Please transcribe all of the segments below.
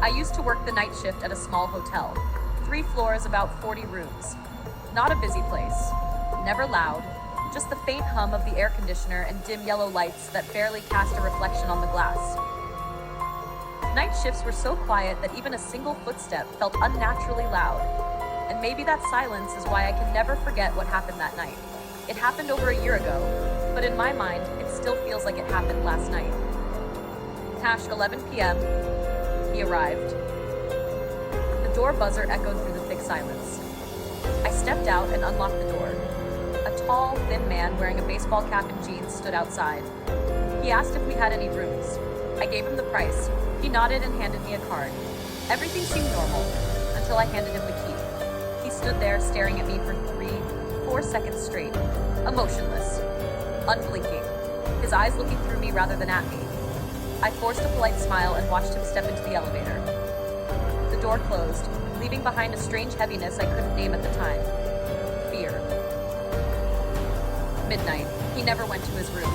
I used to work the night shift at a small hotel. 3 floors, about 40 rooms. Not a busy place. Never loud. Just the faint hum of the air conditioner and dim yellow lights that barely cast a reflection on the glass. Night shifts were so quiet that even a single footstep felt unnaturally loud. And maybe that silence is why I can never forget what happened that night. It happened over a year ago, but in my mind, it still feels like it happened last night. Hash 11 p.m. He arrived. The door buzzer echoed through the thick silence. I stepped out and unlocked the door. A tall, thin man wearing a baseball cap and jeans stood outside. He asked if we had any rooms. I gave him the price. He nodded and handed me a card. Everything seemed normal, until I handed him the key. He stood there staring at me for 4 seconds straight, emotionless, unblinking, his eyes looking through me rather than at me. I forced a polite smile and watched him step into the elevator. The door closed, leaving behind a strange heaviness I couldn't name at the time. Fear. Midnight. He never went to his room.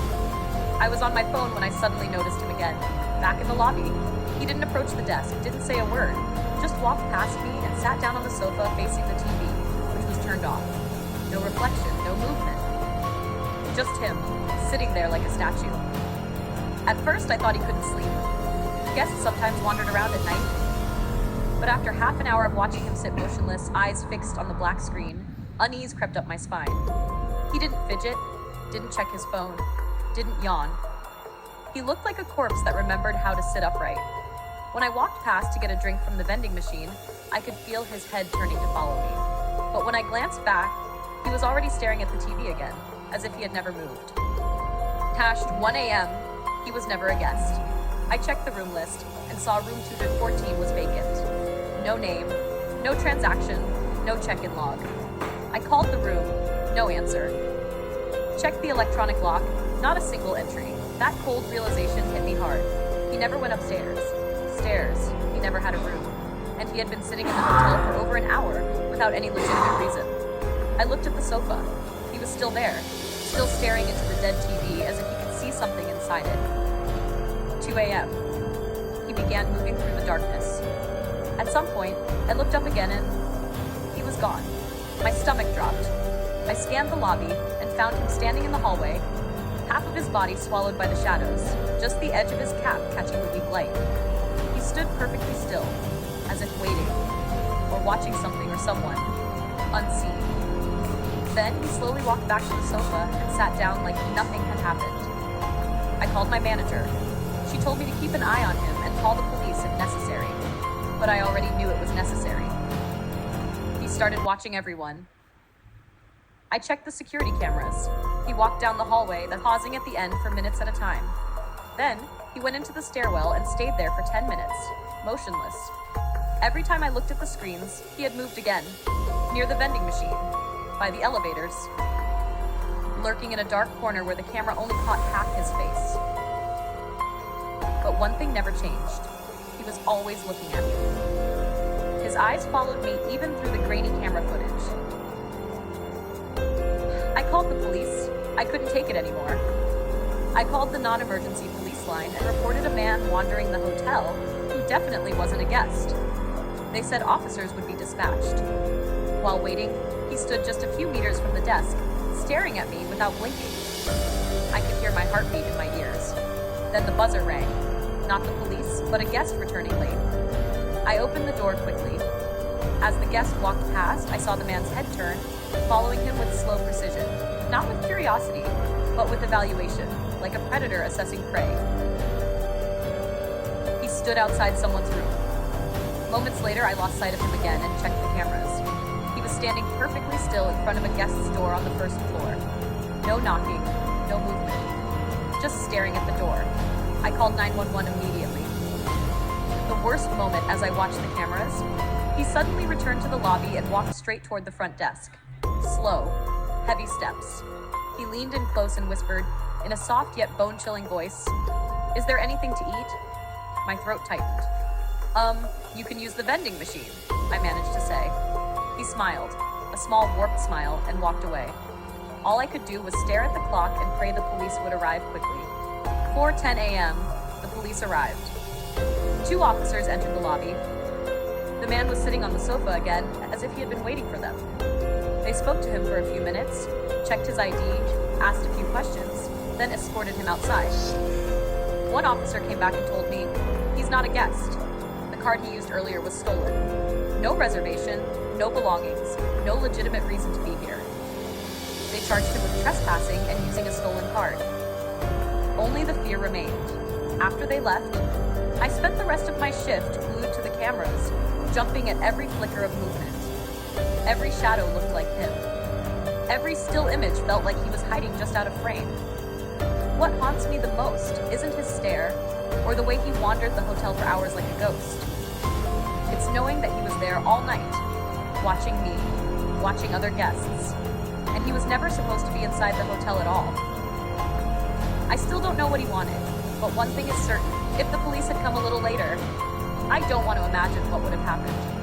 I was on my phone when I suddenly noticed him again, back in the lobby. He didn't approach the desk, didn't say a word, just walked past me and sat down on the sofa facing the TV, which was turned off. No reflection, no movement. Just him, sitting there like a statue. At first, I thought he couldn't sleep. Guests sometimes wandered around at night. But after half an hour of watching him sit motionless, eyes fixed on the black screen, unease crept up my spine. He didn't fidget, didn't check his phone, didn't yawn. He looked like a corpse that remembered how to sit upright. When I walked past to get a drink from the vending machine, I could feel his head turning to follow me. But when I glanced back, he was already staring at the TV again, as if he had never moved. Hashed 1 a.m., he was never a guest. I checked the room list and saw room 214 was vacant. No name, no transaction, no check-in log. I called the room, no answer. Checked the electronic lock, not a single entry. That cold realization hit me hard. He never went upstairs. He never had a room. And he had been sitting in the hotel for over an hour without any legitimate reason. I looked at the sofa. He was still there, still staring into the dead TV as if he could see something inside it. 2 a.m. He began moving through the darkness. At some point, I looked up again and he was gone. My stomach dropped. I scanned the lobby and found him standing in the hallway, half of his body swallowed by the shadows, just the edge of his cap catching the weak light. He stood perfectly still, as if waiting, or watching something or someone, unseen. Then he slowly walked back to the sofa and sat down like nothing had happened. I called my manager. She told me to keep an eye on him and call the police if necessary, but I already knew it was necessary. He started watching everyone. I checked the security cameras. He walked down the hallway, then pausing at the end for minutes at a time. Then, he went into the stairwell and stayed there for 10 minutes, motionless. Every time I looked at the screens, he had moved again, near the vending machine, by the elevators, lurking in a dark corner where the camera only caught half his face. But one thing never changed. He was always looking at me. His eyes followed me even through the grainy camera footage. I called the police. I couldn't take it anymore. I called the non-emergency police line and reported a man wandering the hotel who definitely wasn't a guest. They said officers would be dispatched. While waiting, he stood just a few meters from the desk, staring at me without blinking. I could hear my heartbeat in my ears. Then the buzzer rang. Not the police, but a guest returning late. I opened the door quickly. As the guest walked past, I saw the man's head turn, following him with slow precision, not with curiosity, but with evaluation, like a predator assessing prey. He stood outside someone's room. Moments later, I lost sight of him again and checked the cameras. He was standing perfectly still in front of a guest's door on the first floor. No knocking, no movement, just staring at the door. I called 911 immediately. The worst moment as I watched the cameras, he suddenly returned to the lobby and walked straight toward the front desk. Slow, heavy steps. He leaned in close and whispered, in a soft yet bone-chilling voice, "Is there anything to eat?" My throat tightened. You can use the vending machine," I managed to say. He smiled, a small warped smile, and walked away. All I could do was stare at the clock and pray the police would arrive quickly. 4:10 a.m., the police arrived. Two officers entered the lobby. The man was sitting on the sofa again, as if he had been waiting for them. They spoke to him for a few minutes, checked his ID, asked a few questions, then escorted him outside. One officer came back and told me, he's not a guest. The card he used earlier was stolen. No reservation, no belongings, no legitimate reason to be here. They charged him with trespassing and using a stolen card. Only the fear remained. After they left, I spent the rest of my shift glued to the cameras, jumping at every flicker of movement. Every shadow looked like him. Every still image felt like he was hiding just out of frame. What haunts me the most isn't his stare, or the way he wandered the hotel for hours like a ghost. It's knowing that he was there all night, watching me, watching other guests, and he was never supposed to be inside the hotel at all. I still don't know what he wanted, but one thing is certain. If the police had come a little later, I don't want to imagine what would have happened.